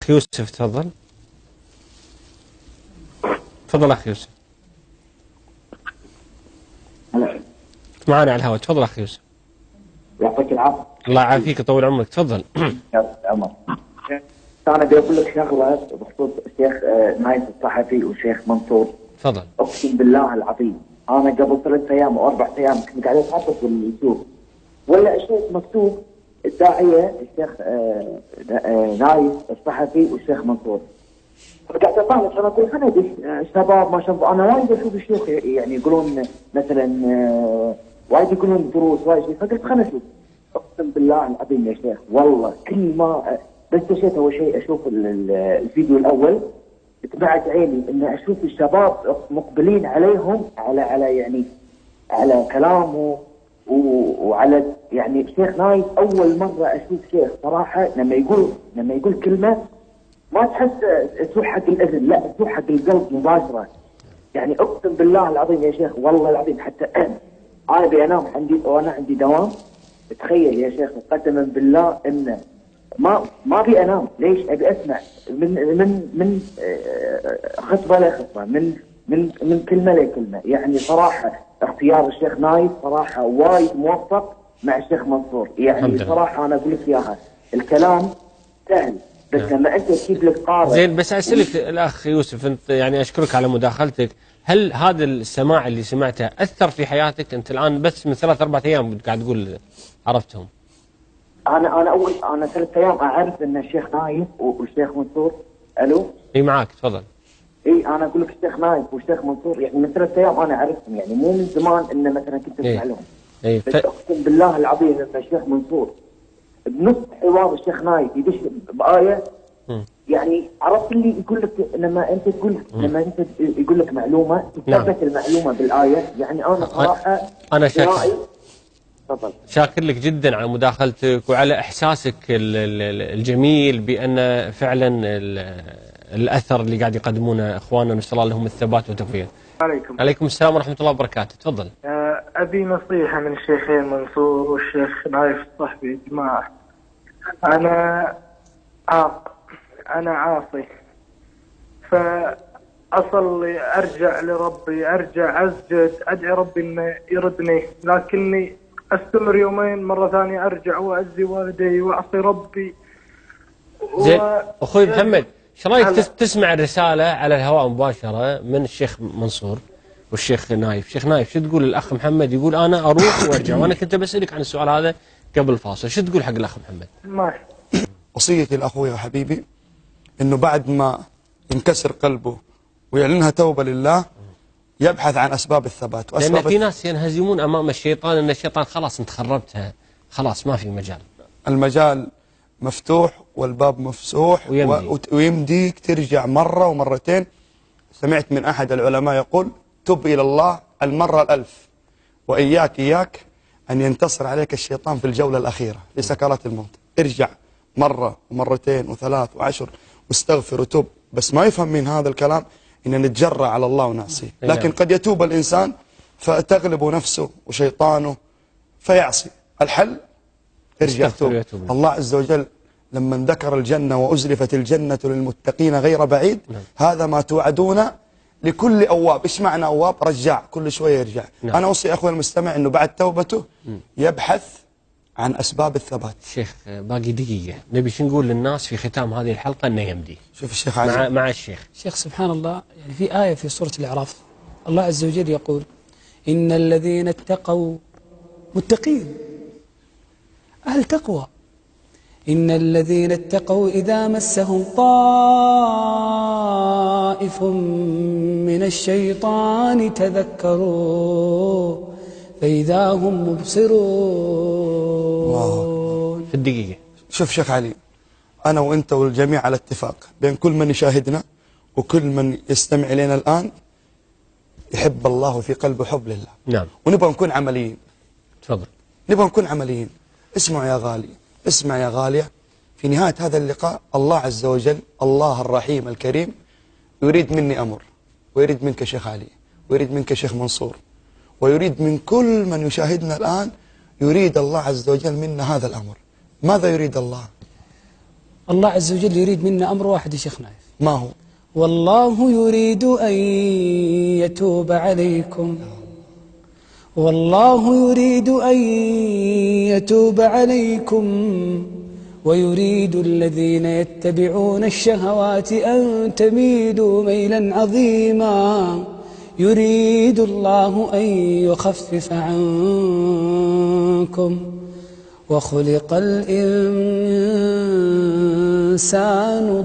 يوسف تفضل. تفضل أخي يوسف. معنا على الهواء. تفضل أخي يوسف. يعطيك العافية. الله يعافيك ويطول عمرك. تفضل. يا عمر. أنا بدي أقول لك شغلة بخصوص الشيخ نايف الصحفي والشيخ منصور. تفضل. أقسم بالله العظيم أنا قبل 3 أيام أو 4 أيام كنت قاعد أتحدث باليوتيوب ولا أشوف مكتوب الداعية الشيخ نايف الصحفي والشيخ منصور. فقاعد أطالع أنا أقول خلينا الشباب ما شاء الله. أنا وايد أشوف الشيوخ يعني يقولون مثلا وايد يقولون دروس وايد شيء. فقلت خلينا نشوف. أقسم بالله العظيم يا شيخ والله كل ما بس دشيت أول شيء أشوف الفيديو الأول اتبعت عيني إن أشوف الشباب مقبلين عليهم على يعني على كلامه وعلى يعني الشيخ نايف. أول مرة أشوف شيخ صراحة لما يقول كلمة ما تحس تروح حق الأذن، لا تروح حق القلب مباشرة. يعني أقسم بالله العظيم يا شيخ والله العظيم حتى أنا بأنام وأنا عندي دوام. تخيل يا شيخ قسما بالله إن ما ابي انام. ليش؟ ابي اسمع من خطبه لخطبه، من كلمه لكلمه. يعني صراحه اختيار الشيخ نايف صراحه وايد موفق مع الشيخ منصور. يعني صراحه انا اقول لك اياها الكلام سهل بس لما انت تجيب لك قارئ. زين بس اسالك الاخ يوسف، انت يعني اشكرك على مداخلتك. هل هذا السماع اللي سمعته اثر في حياتك؟ انت الان بس من 3-4 ايام قاعد تقول عرفتهم. انا 3 ايام اعرف ان الشيخ نايف والشيخ منصور. الو اي معاك تفضل. اي انا اقول لك الشيخ نايف والشيخ منصور يعني من 3 ايام انا اعرفهم. يعني مو من زمان ان مثلا كنت اسمع لهم. بس اقسم بالله العظيم ان الشيخ منصور بنص حوار الشيخ نايف يدش بايه. يعني عرفت اللي يقول لك لما انت يقول لك معلومه تثبت المعلومه بالايه. يعني انا صراحه انا شاكر لك جدا على مداخلتك وعلى احساسك الجميل بان فعلا الاثر اللي قاعد يقدمونه اخواننا نسال الله لهم الثبات والتوفيق. عليكم السلام ورحمه الله وبركاته. تفضل. ابي نصيحه من الشيخين منصور والشيخ نايف الصحفي. يا جماعه انا عاصي فاصلي ارجع لربي ارجع اسجد ادعي ربي انه يردني، لكني استمر يومين مرة ثانية ارجع واعزي والدي واعصي ربي. زين اخوي محمد، ايش رايك تسمع الرسالة على الهواء مباشرة من الشيخ منصور والشيخ نايف؟ الشيخ نايف شو تقول للاخ محمد؟ يقول انا اروح وارجع، وانا كنت بسالك عن السؤال هذا قبل الفاصل، شو تقول حق الاخ محمد؟ ماشي. وصيتي لاخوي وحبيبي انه بعد ما ينكسر قلبه ويعلنها توبة لله يبحث عن أسباب الثبات. لأن في ناس ينهزمون أمام الشيطان، أن الشيطان خلاص أنت خربتها، خلاص ما في مجال. المجال مفتوح والباب مفسوح ويمديك ترجع مرة ومرتين. سمعت من أحد العلماء يقول تب إلى الله المرة ال1000 وإياك أن ينتصر عليك الشيطان في الجولة الأخيرة لسكرات الموت. ارجع مرة ومرتين و3 و10 واستغفر وتوب. بس ما يفهم من هذا الكلام إن نتجرأ على الله ونعصيه، لكن قد يتوب الإنسان فتغلب نفسه وشيطانه فيعصي. الحل ارجع توب. الله عز وجل لما ذكر الجنة وأزلفت الجنة للمتقين غير بعيد هذا ما توعدون لكل أواب. إيش معنى أواب؟ رجع كل شوية يرجع. أنا أوصي أخوي المستمع أنه بعد توبته يبحث عن أسباب الثبات. شيخ باقي دقيقة، نبي شو نقول للناس في ختام هذه الحلقة أنه يمدي. شوف الشيخ عزيز مع الشيخ. شيخ سبحان الله، يعني في آية في سورة الأعراف الله عز وجل يقول إن الذين اتقوا متقين أهل تقوى. إن الذين اتقوا إذا مسهم طائف من الشيطان تذكروا فإذا هم مبصرون. في الدقيقة. شوف شيخ علي، أنا وأنت والجميع على اتفاق بين كل من يشاهدنا وكل من يستمع إلينا الآن يحب الله في قلبه حب لله. نعم. ونبغى نكون عمليين. تفضل. نبغى نكون عمليين. اسمعوا يا غالي، اسمع يا غالية، في نهاية هذا اللقاء الله عز وجل الله الرحيم الكريم يريد مني أمر، ويريد منك شيخ علي، ويريد منك شيخ منصور، ويريد من كل من يشاهدنا الآن. يريد الله عز وجل منا هذا الأمر. ماذا يريد الله؟ الله عز وجل يريد منا أمر واحد يا شيخ نايف. ما هو؟ والله يريد أن يتوب عليكم، والله يريد أن يتوب عليكم، ويريد الذين يتبعون الشهوات أن تميلوا ميلا عظيما، يريد الله أن يخفف عنكم، وخلق الإنسان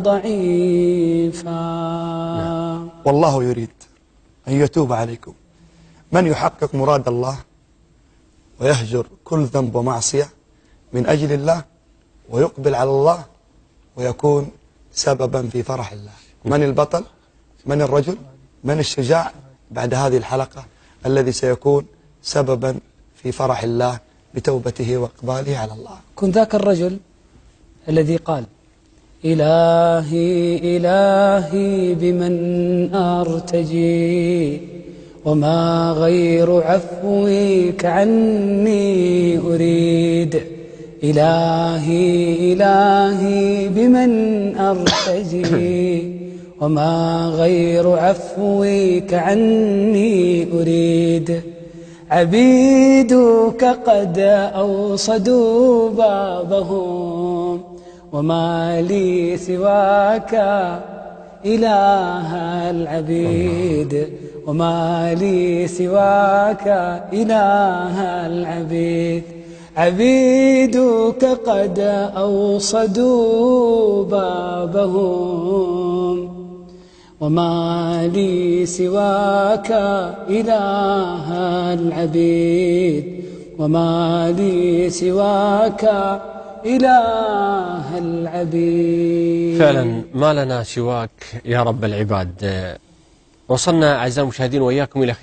ضعيفا. والله يريد أن يتوب عليكم. من يحقق مراد الله ويهجر كل ذنب ومعصية من أجل الله ويقبل على الله ويكون سببا في فرح الله. من البطل؟ من الرجل؟ من الشجاع بعد هذه الحلقة الذي سيكون سببا في فرح الله بتوبته وإقباله على الله؟ كن ذاك الرجل الذي قال: إلهي إلهي بمن أرتجي، وما غير عفوك عني أريد. إلهي إلهي بمن أرتجي، وما غير عفوك عني أريد. عبيدك قد أوصدوا بابهم، وما لي سواك إله العبيد، وما لي سواك إله العبيد. عبيدك قد أوصدوا بابهم، وما لي سواك إله العبيد، وما لي سواك إله العبيد. فعلا ما لنا سواك يا رب العباد. وصلنا أعزائي المشاهدين وإياكم إلى